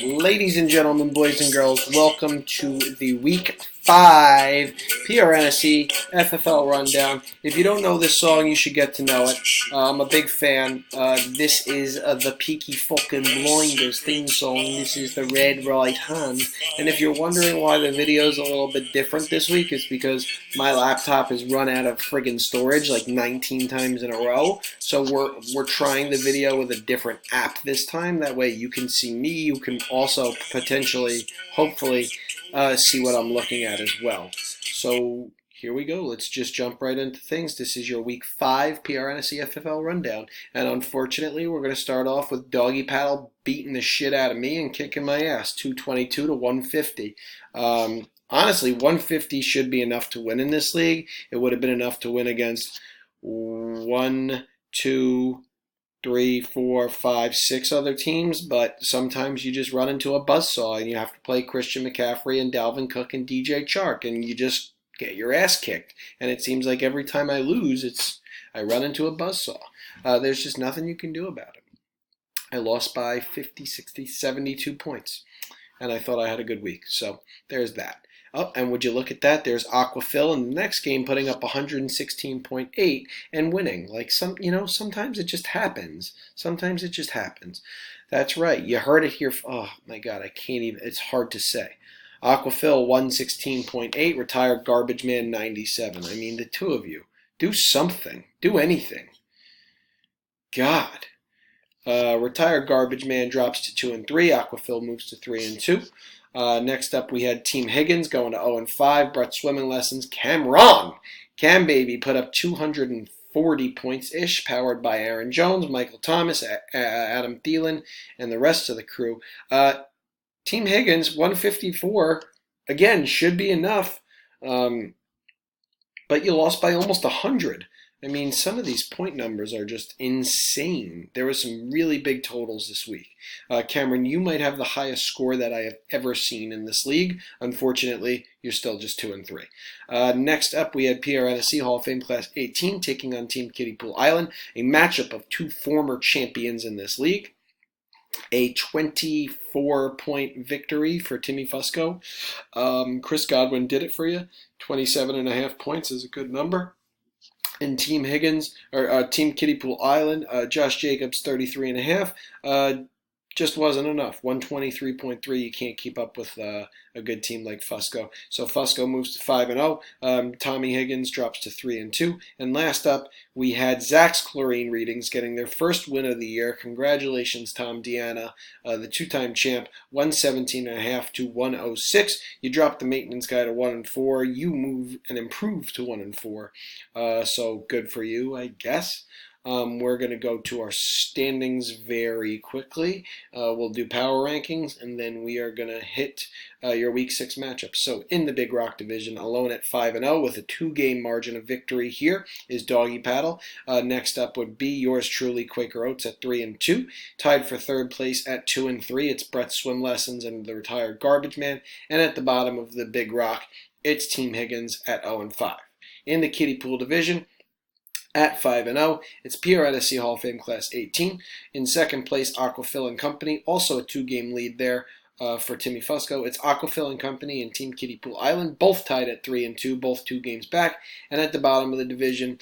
Ladies and gentlemen, boys and girls, welcome to the Week 5 PRNSC FFL Rundown. If you don't know this song, you should get to know it. I'm a big fan. This is the Peaky Fucking Blinders theme song. This is the Red Right Hand. And if you're wondering why the video is a little bit different this week, it's because my laptop has run out of friggin' storage like 19 times in a row. So we're trying the video with a different app this time. That way you can see me. You can also potentially, hopefully, see what I'm looking at as well. So here we go. Let's just jump right into things. This is your Week 5 PRNSC FFL Rundown. And unfortunately, we're going to start off with Doggy Paddle beating the shit out of me and kicking my ass, 222 to 150. Honestly, 150 should be enough to win in this league. It would have been enough to win against 1, 2, 3, 4, 5, 6 other teams, but sometimes you just run into a buzzsaw and you have to play Christian McCaffrey and Dalvin Cook and DJ Chark, and you just get your ass kicked. And it seems like every time I lose, I run into a buzzsaw. There's just nothing you can do about it. I lost by 50, 60, 72 points, and I thought I had a good week. So there's that. Oh, and would you look at that? There's Aquafil in the next game putting up 116.8 and winning. Like sometimes it just happens. Sometimes it just happens. That's right. You heard it here. Oh my God, I can't even. It's hard to say. Aquafil 116.8, retired garbage man 97. I mean, the two of you, do something. Do anything. God. Retired garbage man drops to 2 and 3. Aquafil moves to 3 and 2. Next up, we had Team Higgins going to 0 and 5. Brett Swimming Lessons. Cam Baby put up 240 points-ish, powered by Aaron Jones, Michael Thomas, Adam Thielen, and the rest of the crew. Team Higgins, 154, again, should be enough, but you lost by almost 100. I mean, some of these point numbers are just insane. There were some really big totals this week. Cameron, you might have the highest score that I have ever seen in this league. Unfortunately, you're still just 2 and 3. Next up, we had PRNSC Hall of Fame Class 18 taking on Team Kiddie Pool Island, a matchup of two former champions in this league. A 24-point victory for Timmy Fusco. Chris Godwin did it for you. 27.5 points is a good number. And Team Higgins, or Team Kiddie Pool Island, Josh Jacobs, 33.5. Just wasn't enough. 123.3. You can't keep up with a good team like Fusco. So Fusco moves to 5 and 0. Tommy Higgins drops to 3 and 2. And last up, we had Zach's chlorine readings getting their first win of the year. Congratulations, Tom Deanna, the two-time champ. 117.5 to 106. You dropped the maintenance guy to 1 and 4. You move and improve to 1 and 4. So good for you, I guess. We're going to go to our standings very quickly. We'll do power rankings, and then we are going to hit your Week 6 matchups. So in the Big Rock Division, alone at 5 and 0 with a 2-game margin of victory here is Doggy Paddle. Next up would be yours truly, Quaker Oats, at 3 and 2. Tied for third place at 2 and 3, it's Brett Swim Lessons and the retired garbage man. And at the bottom of the Big Rock, it's Team Higgins at 0 and 5. In the Kiddie Pool Division, at 5 and 0, it's PRNSC Hall of Fame Class 18. In second place, Aquafil and Company, also a 2-game lead there for Timmy Fusco. It's Aquafil and Company and Team Kiddie Pool Island, both tied at 3 and 2, both 2 games back. And at the bottom of the division,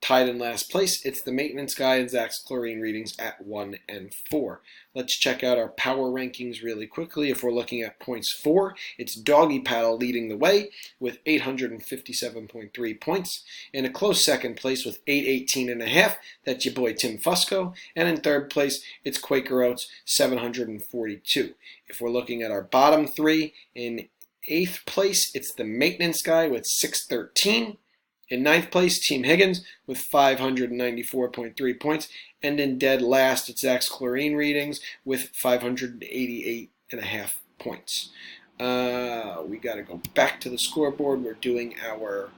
tied in last place, it's the maintenance guy and Zach's chlorine readings at 1 and 4. Let's check out our power rankings really quickly. If we're looking at points 4, it's Doggy Paddle leading the way with 857.3 points. In a close second place with 818.5, that's your boy Tim Fusco. And in third place, it's Quaker Oats, 742. If we're looking at our bottom 3, in 8th place, it's the maintenance guy with 613. In 9th place, Team Higgins with 594.3 points. And in dead last, it's Zach's chlorine readings with 588.5 points. We got to go back to the scoreboard. We're doing our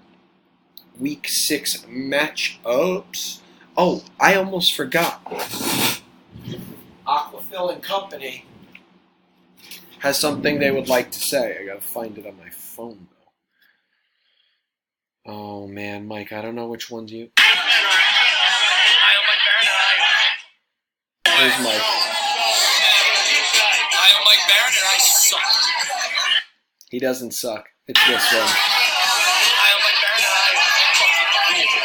Week 6 matchups. Oh, I almost forgot. Aquafil and Company has something they would like to say. I got to find it on my phone. Oh man, Mike, I don't know which one's you. Here's Mike. I am Mike Barron, and I suck. He doesn't suck. It's this one. I am Mike Barron, and I fucking rule.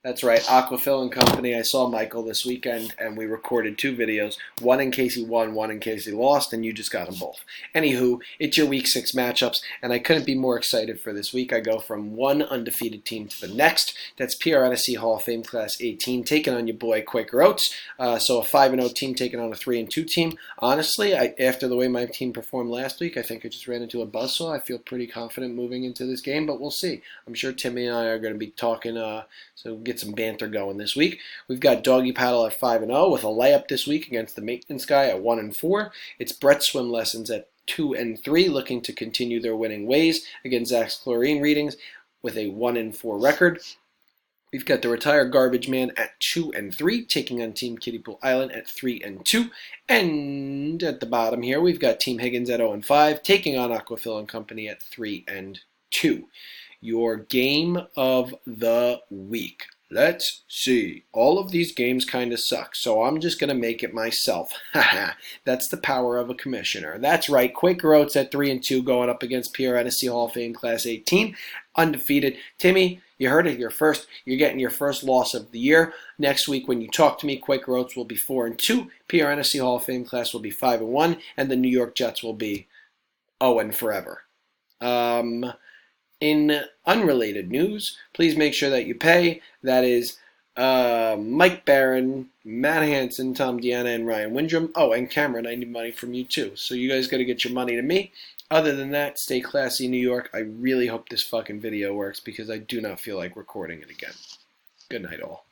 That's right, Aquafil and Company. I saw Michael this weekend, and we recorded 2 videos, one in case he won, one in case he lost, and you just got them both. Anywho, it's your Week 6 matchups, and I couldn't be more excited for this week. I go from one undefeated team to the next. That's PRNSC Hall of Fame Class 18, taking on your boy Quaker Oats. So a 5-0 team taking on a 3-2 team. Honestly, after the way my team performed last week, I think I just ran into a buzzsaw. I feel pretty confident moving into this game, but we'll see. I'm sure Timmy and I are going to be talking, so we'll get some banter going this week. We've got Doggy Paddle at 5-0 with a layup this week against the maintenance guy at 1-4. It's Brett Swim Lessons at 2-3, looking to continue their winning ways against Zach's Chlorine Readings with a 1-4 record. We've got the Retired Garbage Man at 2-3, taking on Team Kiddie Pool Island at 3-2. And at the bottom here, we've got Team Higgins at 0-5, taking on Aquafil and Company at 3-2. Your game of the week. Let's see. All of these games kind of suck, so I'm just going to make it myself. Haha, that's the power of a commissioner. That's right, Quaker Oats at 3-2 going up against PRNSC Hall of Fame Class 18, undefeated. Timmy, you heard it here first. You're getting your first loss of the year. Next week when you talk to me, Quaker Oats will be 4-2, PRNSC Hall of Fame Class will be 5-1, and the New York Jets will be 0 forever. In unrelated news, please make sure that you pay. That is Mike Barron, Matt Hansen, Tom Deanna, and Ryan Windrum. Oh, and Cameron, I need money from you too. So you guys got to get your money to me. Other than that, stay classy, New York. I really hope this fucking video works because I do not feel like recording it again. Good night, all.